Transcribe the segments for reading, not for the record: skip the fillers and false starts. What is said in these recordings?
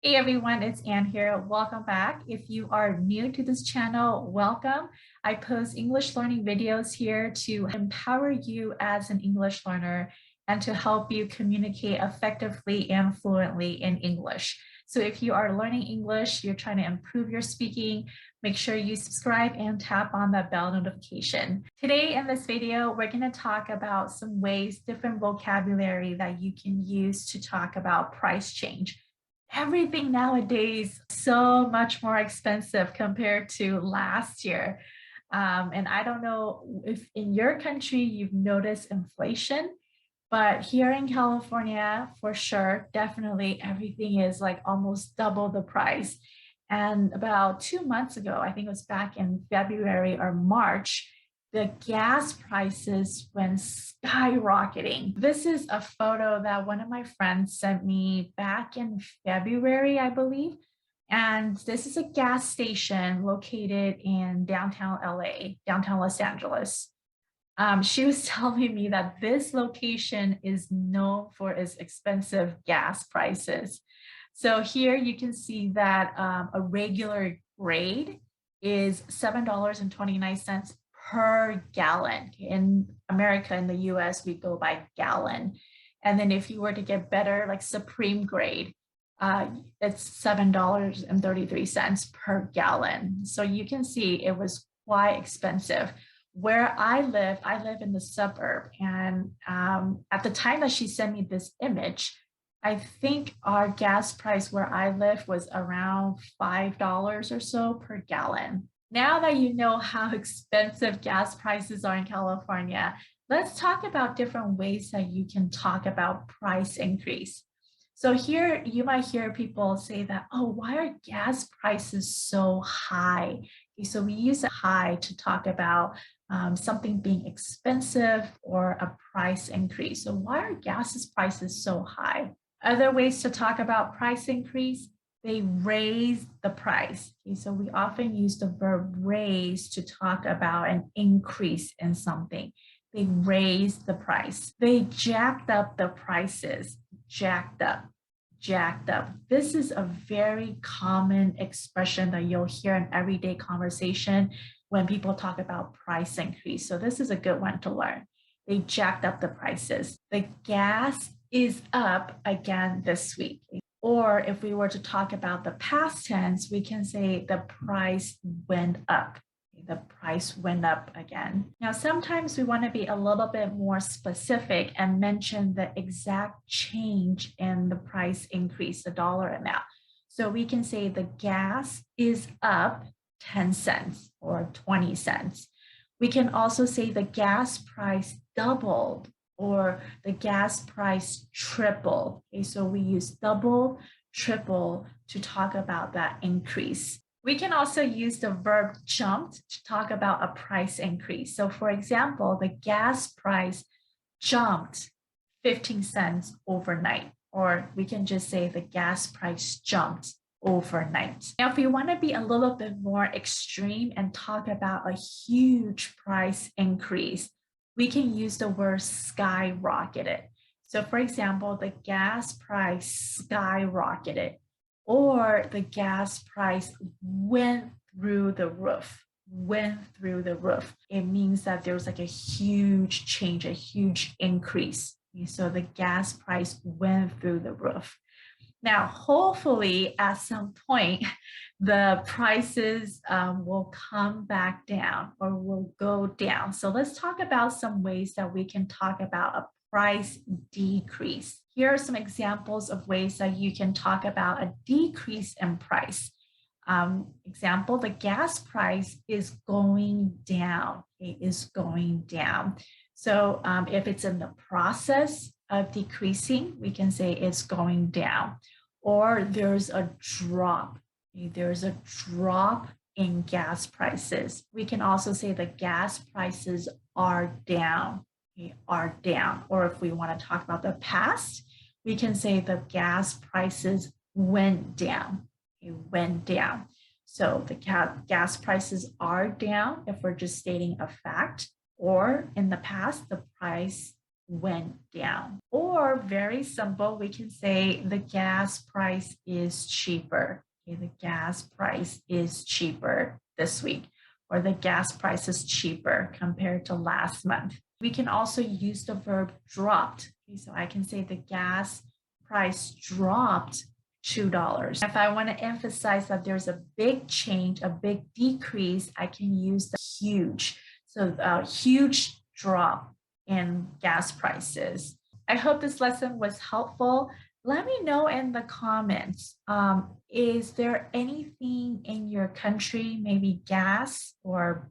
Hey everyone, it's Anne here. Welcome back. If you are new to this channel, welcome. I post English learning videos here to empower you as an English learner and to help you communicate effectively and fluently in English. So if you are learning English, you're trying to improve your speaking, make sure you subscribe and tap on that bell notification. Today in this video, we're going to talk about some ways, different vocabulary that you can use to talk about price change. Everything nowadays so much more expensive compared to last year. And I don't know if in your country you've noticed inflation, but here in California, for sure, definitely everything is like almost double the price. And about 2 months ago, I think it was back in February or March, the gas prices went skyrocketing. This is a photo that one of my friends sent me back in February, I believe. And this is a gas station located in downtown LA, downtown Los Angeles. She was telling me that this location is known for its expensive gas prices. So here you can see that a regular grade is $7.29 per gallon. In America, in the US, we go by gallon. And then if you were to get better, like supreme grade, it's $7.33 per gallon. So you can see it was quite expensive. Where I live in the suburb. And at the time that she sent me this image, I think our gas price where I live was around $5 or so per gallon. Now that you know how expensive gas prices are in California, let's talk about different ways that you can talk about price increase. So here you might hear people say that, oh, why are gas prices so high? Okay, so we use high to talk about something being expensive or a price increase. So why are gas prices so high? Other ways to talk about price increase, they raise the price. Okay, so we often use the verb raise to talk about an increase in something. They raised the price. They jacked up the prices. Jacked up. This is a very common expression that you'll hear in everyday conversation when people talk about price increase. So this is a good one to learn. They jacked up the prices. The gas is up again this week. Or if we were to talk about the past tense, we can say the price went up. The price went up again. Now, sometimes we want to be a little bit more specific and mention the exact change in the price increase, the dollar amount. So we can say the gas is up 10 cents or 20 cents. We can also say the gas price doubled or the gas price tripled. Okay, so we use double, triple to talk about that increase. We can also use the verb jumped to talk about a price increase. So for example, the gas price jumped 15 cents overnight, or we can just say the gas price jumped overnight. Now, if we want to be a little bit more extreme and talk about a huge price increase, we can use the word skyrocketed. So for example, the gas price skyrocketed, or the gas price went through the roof. It means that there's like a huge change, a huge increase. So the gas price went through the roof. Now, hopefully at some point, the prices will come back down or will go down. So let's talk about some ways that we can talk about a price decrease. Here are some examples of ways that you can talk about a decrease in price. Example, the gas price is going down. It is going down. So if it's in the process of decreasing, we can say it's going down. Or there's a drop. There's a drop in gas prices. We can also say the gas prices are down. Are down. Or if we want to talk about the past, we can say the gas prices went down. It went down. So the gas prices are down if we're just stating a fact, or in the past, the price went down. Or very simple, we can say the gas price is cheaper. Okay, the gas price is cheaper this week, or the gas price is cheaper compared to last month. We can also use the verb dropped. Okay, so I can say the gas price dropped $2. If I want to emphasize that there's a big change, a big decrease, I can use the huge. So a huge drop in gas prices. I hope this lesson was helpful. Let me know in the comments. Is there anything in your country, maybe gas or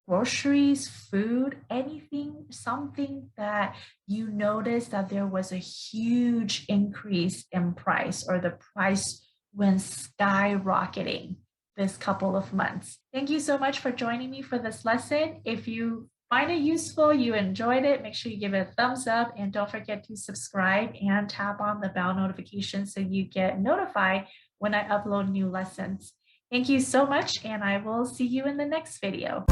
groceries, food, anything, something that you noticed that there was a huge increase in price, or the price went skyrocketing this couple of months? Thank you so much for joining me for this lesson. If you find it useful, you enjoyed it, make sure you give it a thumbs up, and don't forget to subscribe and tap on the bell notification so you get notified when I upload new lessons. Thank you so much, and I will see you in the next video.